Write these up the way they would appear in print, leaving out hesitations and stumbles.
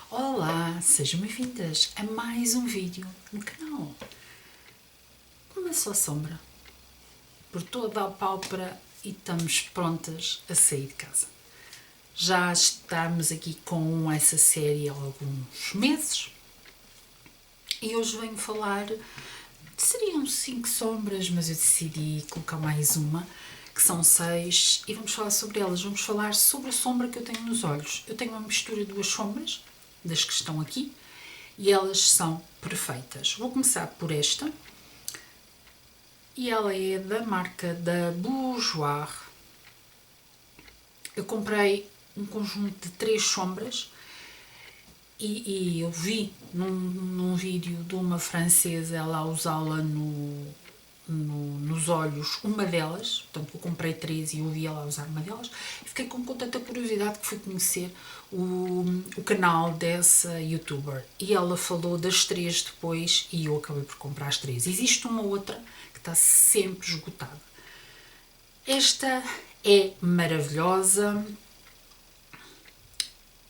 Olá, sejam bem-vindas a mais um vídeo no canal. Uma só sombra por toda a pálpebra e estamos prontas a sair de casa. Já estamos aqui com essa série há alguns meses e hoje venho falar, seriam 5 sombras, mas eu decidi colocar mais uma, que são 6, e vamos falar sobre elas. Vamos falar sobre a sombra que eu tenho nos olhos. Eu tenho uma mistura de 2 sombras, das que estão aqui, e elas são perfeitas. Vou começar por esta, e ela é da marca da Bourjois. Eu comprei um conjunto de 3 sombras e eu vi num vídeo de uma francesa ela a usá-la nos olhos, uma delas, portanto eu comprei 3 e eu vi ela a usar uma delas, e fiquei com tanta curiosidade que fui conhecer o canal dessa youtuber, e ela falou das 3 depois e eu acabei por comprar as 3. Existe uma outra que está sempre esgotada. Esta é maravilhosa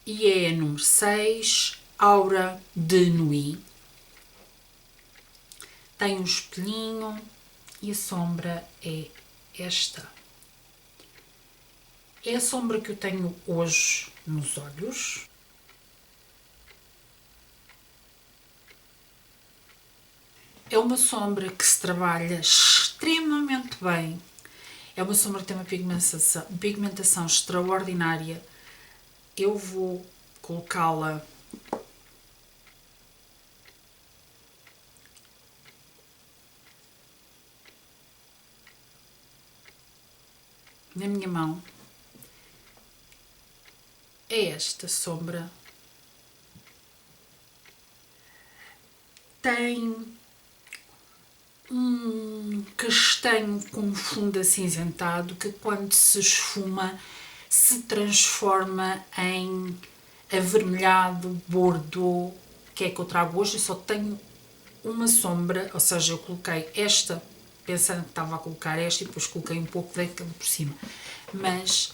e é a número 6, Aura de Nuit. Tem um espelhinho e a sombra é esta. É a sombra que eu tenho hoje nos olhos. É uma sombra que se trabalha extremamente bem. É uma sombra que tem uma pigmentação extraordinária. Eu vou colocá-la na minha mão. É esta sombra. Tem um castanho com fundo acinzentado que, quando se esfuma, se transforma em avermelhado, bordeaux, que é que eu trago hoje. Eu só tenho uma sombra, ou seja, eu coloquei esta pensando que estava a colocar esta e depois coloquei um pouco daquele por cima, mas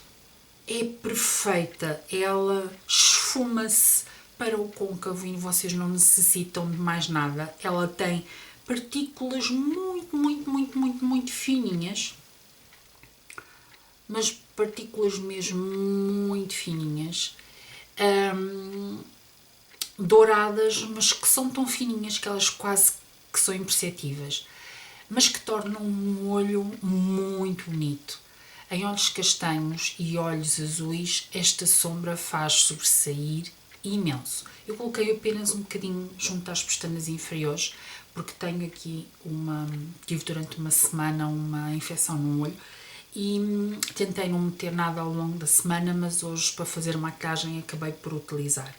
é perfeita. Ela esfuma-se para o côncavo e vocês não necessitam de mais nada. Ela tem partículas muito fininhas, mas partículas mesmo muito fininhas, douradas, mas que são tão fininhas que elas quase que são imperceptíveis, mas que tornam um olho muito bonito. Em olhos castanhos e olhos azuis, esta sombra faz sobressair imenso. Eu coloquei apenas um bocadinho junto às pestanas inferiores, porque tenho aqui tive durante uma semana uma infecção no olho e tentei não meter nada ao longo da semana, mas hoje, para fazer maquilhagem, acabei por utilizar.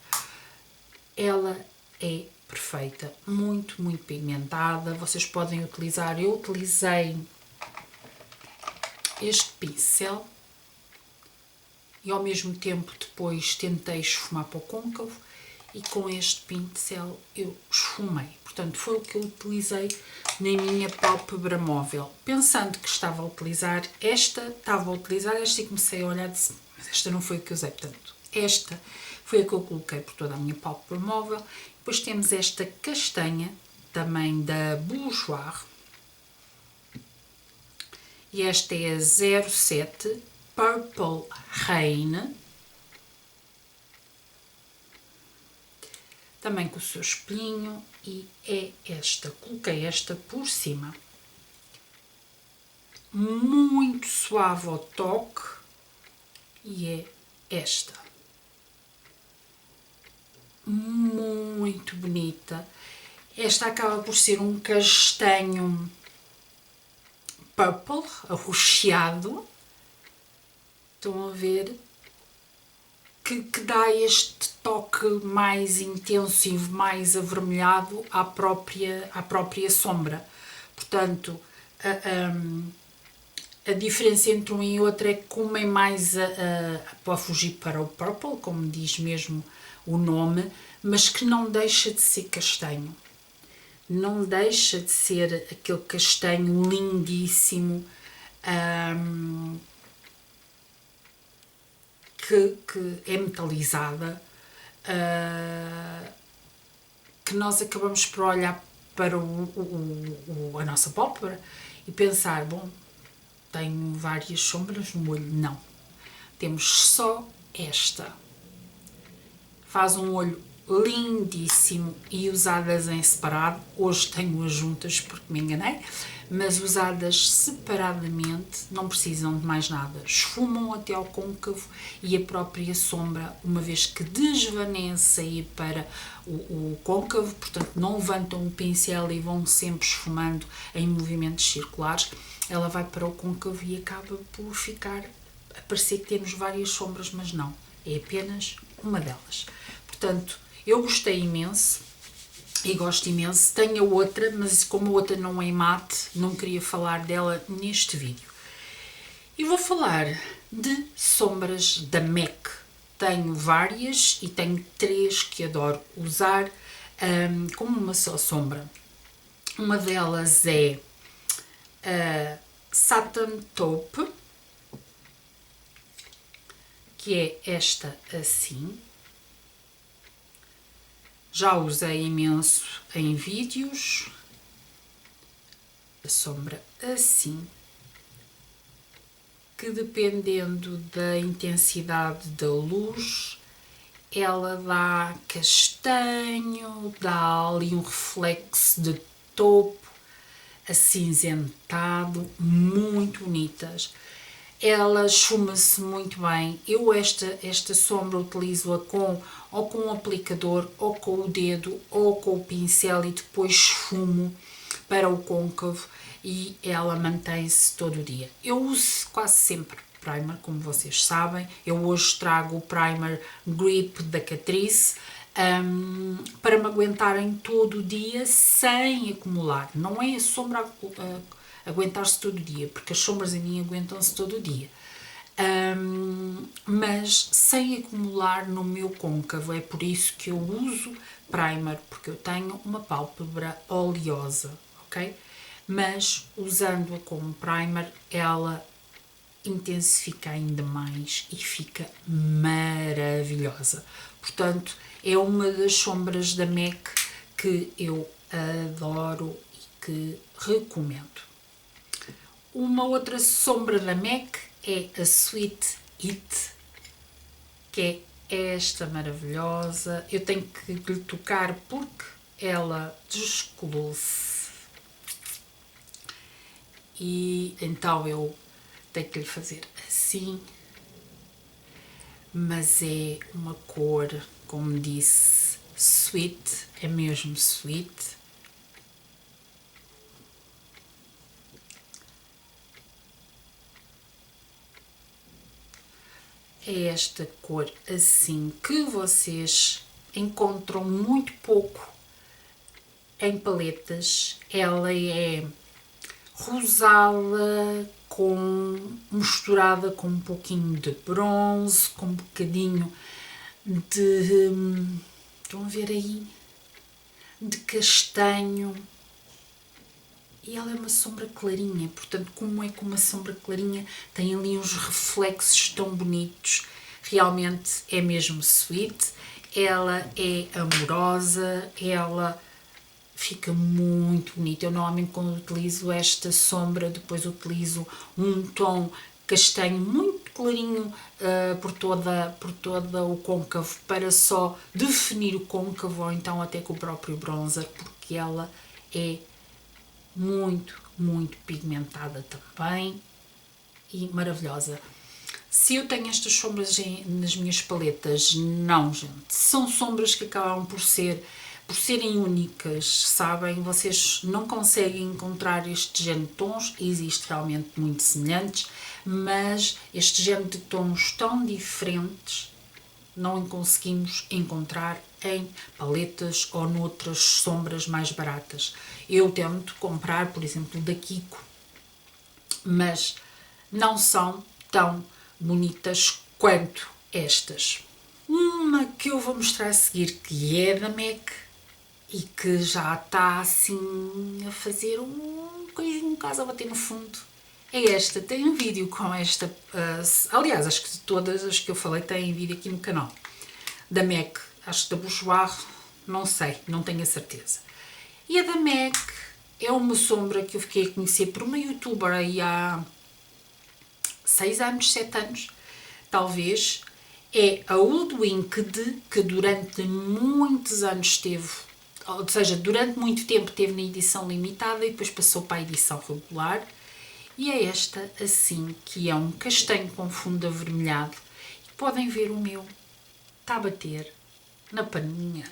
Ela é perfeita, muito pigmentada. Vocês podem utilizar, eu utilizei este pincel e ao mesmo tempo depois tentei esfumar para o côncavo, e com este pincel eu esfumei. Portanto, foi o que eu utilizei na minha pálpebra móvel, pensando que estava a utilizar esta, e comecei a olhar e disse, mas esta não foi a que eu usei. Portanto, esta foi a que eu coloquei por toda a minha pálpebra móvel. Depois temos esta castanha, também da Bourjois, e esta é a 07 Purple Rain, também com o seu espelhinho, e é esta. Coloquei esta por cima. Muito suave ao toque, e é esta. Muito bonita. Esta acaba por ser um castanho purple, arroxeado. Estão a ver? Que dá este toque mais intenso e mais avermelhado à própria sombra. Portanto, a diferença entre um e outro é que uma é mais para fugir para o purple, como diz mesmo o nome, mas que não deixa de ser castanho. Não deixa de ser aquele castanho lindíssimo, que é metalizada, que nós acabamos por olhar para a nossa pálpebra e pensar, bom, tenho várias sombras no olho. Não. Temos só esta. Faz um olho lindíssimo e usadas em separado. Hoje tenho-as juntas porque me enganei, mas usadas separadamente não precisam de mais nada. Esfumam até ao côncavo e a própria sombra, uma vez que desvanece aí para o côncavo, portanto não levantam o pincel e vão sempre esfumando em movimentos circulares, ela vai para o côncavo e acaba por ficar a parecer que temos várias sombras, mas não, é apenas uma delas. Portanto, eu gostei imenso e gosto imenso. Tenho a outra, mas como a outra não é mate, não queria falar dela neste vídeo. E vou falar de sombras da MAC. Tenho várias e tenho 3 que adoro usar como uma só sombra. Uma delas é a Satin Taupe, que é esta assim. Já usei imenso em vídeos. A sombra assim, que dependendo da intensidade da luz, ela dá castanho, dá ali um reflexo de topo, acinzentado, muito bonitas. Ela esfuma-se muito bem. Eu esta sombra utilizo-a ou com o aplicador, ou com o dedo, ou com o pincel e depois esfumo para o côncavo e ela mantém-se todo o dia. Eu uso quase sempre primer, como vocês sabem. Eu hoje trago o primer Grip da Catrice para me aguentarem todo o dia sem acumular. Não é a sombra aguentar-se todo o dia, porque as sombras em mim aguentam-se todo o dia. Mas sem acumular no meu côncavo. É por isso que eu uso primer, porque eu tenho uma pálpebra oleosa, ok? Mas usando-a como primer, ela intensifica ainda mais e fica maravilhosa. Portanto, é uma das sombras da MAC que eu adoro e que recomendo. Uma outra sombra da MAC é a Sweet It, que é esta maravilhosa. Eu tenho que lhe tocar porque ela descolou-se. E então eu tenho que lhe fazer assim. Mas é uma cor, como disse, sweet, é mesmo sweet. É esta cor assim que vocês encontram muito pouco em paletas. Ela é rosada, misturada com um pouquinho de bronze, com um bocadinho de, estão a ver aí, de castanho. E ela é uma sombra clarinha, portanto, como é que uma sombra clarinha tem ali uns reflexos tão bonitos. Realmente é mesmo sweet, ela é amorosa, ela fica muito bonita. Eu normalmente quando utilizo esta sombra, depois utilizo um tom castanho muito clarinho por todo o côncavo, para só definir o côncavo, ou então até com o próprio bronzer, porque ela é muito, muito pigmentada também e maravilhosa. Se eu tenho estas sombras nas minhas paletas, não, gente. São sombras que acabam por serem únicas, sabem? Vocês não conseguem encontrar este género de tons, existe realmente muito semelhantes, mas este género de tons tão diferentes não conseguimos encontrar em paletas ou noutras sombras mais baratas. Eu tento comprar, por exemplo, da Kiko, mas não são tão bonitas quanto estas. Uma que eu vou mostrar a seguir, que é da MAC e que já está assim a fazer um coisinho em casa, a bater no fundo, é esta. Tem um vídeo com esta, aliás, acho que todas as que eu falei têm vídeo aqui no canal, da MAC, acho que da Bourjois, não sei, não tenho a certeza. E a da MAC é uma sombra que eu fiquei a conhecer por uma youtuber aí há 6 anos, 7 anos, talvez. É a Woodwinked, que durante muitos anos esteve, ou seja, durante muito tempo esteve na edição limitada e depois passou para a edição regular. E é esta assim, que é um castanho com fundo avermelhado. E podem ver o meu, está a bater na paninha.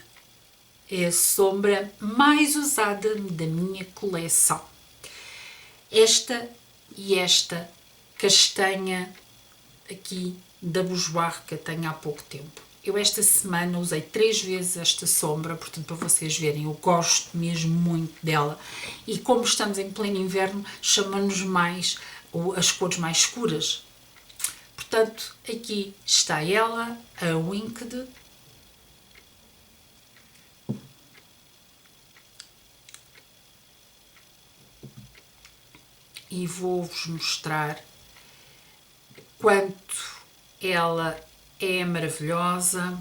É a sombra mais usada da minha coleção. Esta e esta castanha aqui da Bourjois que eu tenho há pouco tempo. Eu esta semana usei 3 vezes esta sombra, portanto para vocês verem, eu gosto mesmo muito dela. E como estamos em pleno inverno, chama-nos mais as cores mais escuras. Portanto, aqui está ela, a Winked. E vou-vos mostrar quanto ela é maravilhosa.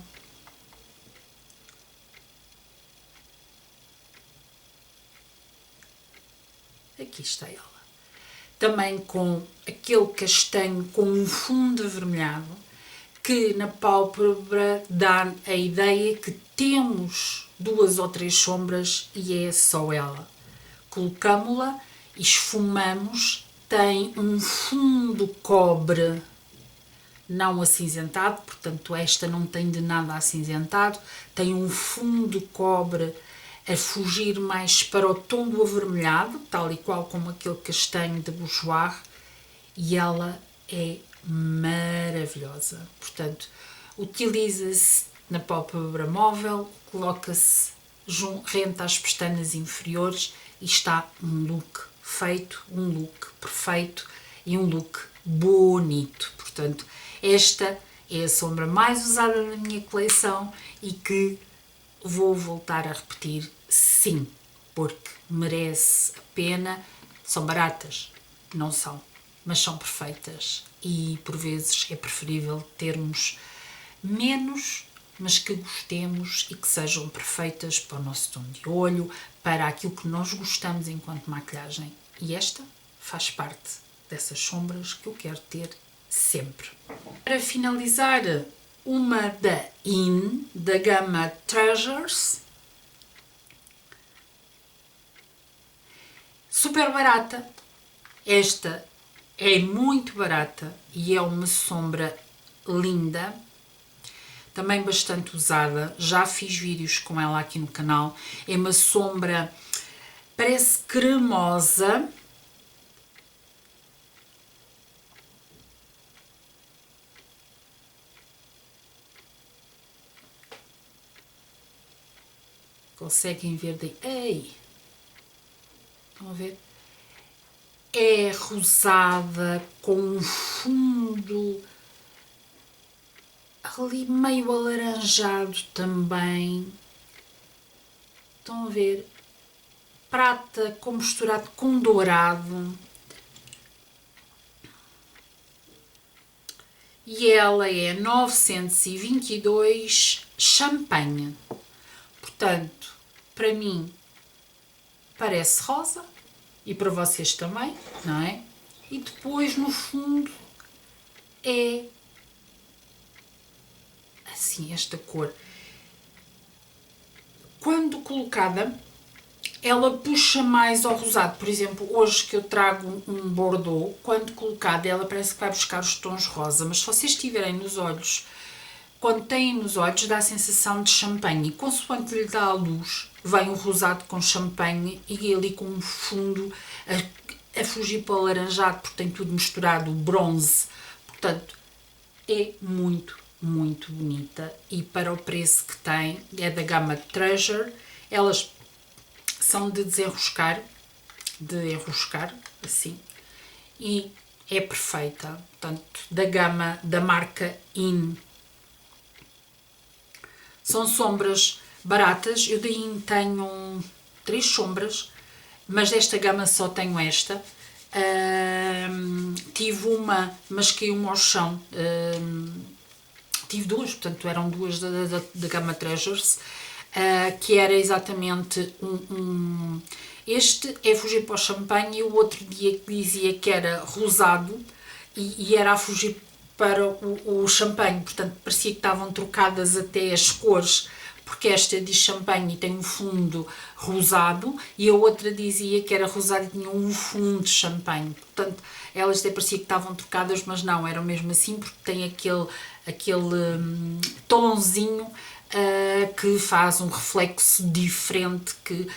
Aqui está ela. Também com aquele castanho com um fundo avermelhado, que na pálpebra dá a ideia que temos 2 ou 3 sombras e é só ela. Colocámo-la, esfumamos, tem um fundo cobre não acinzentado, portanto esta não tem de nada acinzentado, tem um fundo cobre a fugir mais para o tom do avermelhado, tal e qual como aquele castanho de Bourjois, e ela é maravilhosa. Portanto, utiliza-se na pálpebra móvel, coloca-se rente às pestanas inferiores e está um look feito, um look perfeito e um look bonito. Portanto, esta é a sombra mais usada na minha coleção e que vou voltar a repetir, sim, porque merece a pena. São baratas? Não são, mas são perfeitas e por vezes é preferível termos menos, mas que gostemos e que sejam perfeitas para o nosso tom de olho, para aquilo que nós gostamos enquanto maquilhagem. E esta faz parte dessas sombras que eu quero ter sempre. Para finalizar, uma da In, da gama Treasures. Super barata. Esta é muito barata e é uma sombra linda. Também bastante usada. Já fiz vídeos com ela aqui no canal. É uma sombra, parece cremosa. Conseguem ver daí? Ei! Estão a ver? É rosada, com um fundo ali meio alaranjado também. Estão a ver? Prata com misturado com dourado. E ela é 922 champanhe. Portanto, para mim parece rosa e para vocês também, não é? E depois no fundo é assim esta cor. Quando colocada, ela puxa mais ao rosado. Por exemplo, hoje que eu trago um bordeaux, quando colocada ela parece que vai buscar os tons rosa, mas se vocês tiverem nos olhos, quando têm nos olhos dá a sensação de champanhe e consoante lhe dá a luz, vem o rosado com champanhe e ali com um fundo a fugir para o alaranjado, porque tem tudo misturado, o bronze. Portanto, é muito, muito bonita e para o preço que tem, é da gama Treasure. Elas são de desenroscar, de enroscar, assim, e é perfeita. Portanto, da gama da marca In. São sombras baratas. Eu daí tenho 3 sombras, mas desta gama só tenho esta. Tive uma, mas caiu-me ao chão. Tive 2, portanto eram 2 da gama Treasures. que era exatamente este é fugir para o champanhe, e o outro dia que dizia que era rosado e era a fugir para o champanhe, portanto parecia que estavam trocadas até as cores, porque esta diz champanhe e tem um fundo rosado, e a outra dizia que era rosado e tinha um fundo de champanhe. Portanto, elas até parecia que estavam trocadas, mas não, eram mesmo assim, porque tem aquele tonzinho que faz um reflexo diferente, que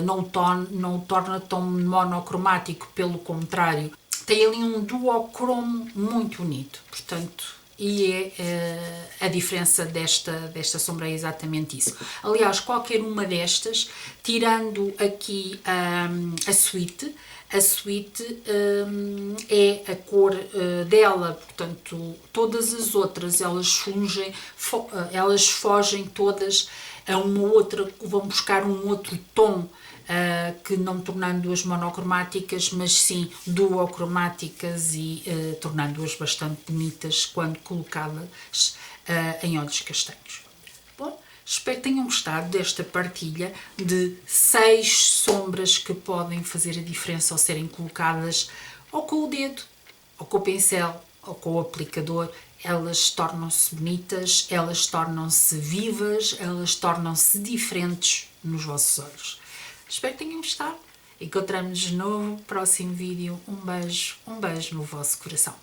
não o torna tão monocromático, pelo contrário. Tem ali um duocromo muito bonito, portanto, e a diferença desta sombra é exatamente isso. Aliás, qualquer uma destas, tirando aqui a Sweet é a cor dela, portanto, todas as outras elas fogem todas a uma outra, vão buscar um outro tom, que não tornando-as monocromáticas, mas sim duocromáticas, e tornando-as bastante bonitas quando colocadas em olhos castanhos. Bom, espero que tenham gostado desta partilha de 6 sombras que podem fazer a diferença ao serem colocadas ou com o dedo, ou com o pincel, ou com o aplicador. Elas tornam-se bonitas, elas tornam-se vivas, elas tornam-se diferentes nos vossos olhos. Espero que tenham gostado. Encontramos-nos no próximo vídeo. Um beijo no vosso coração.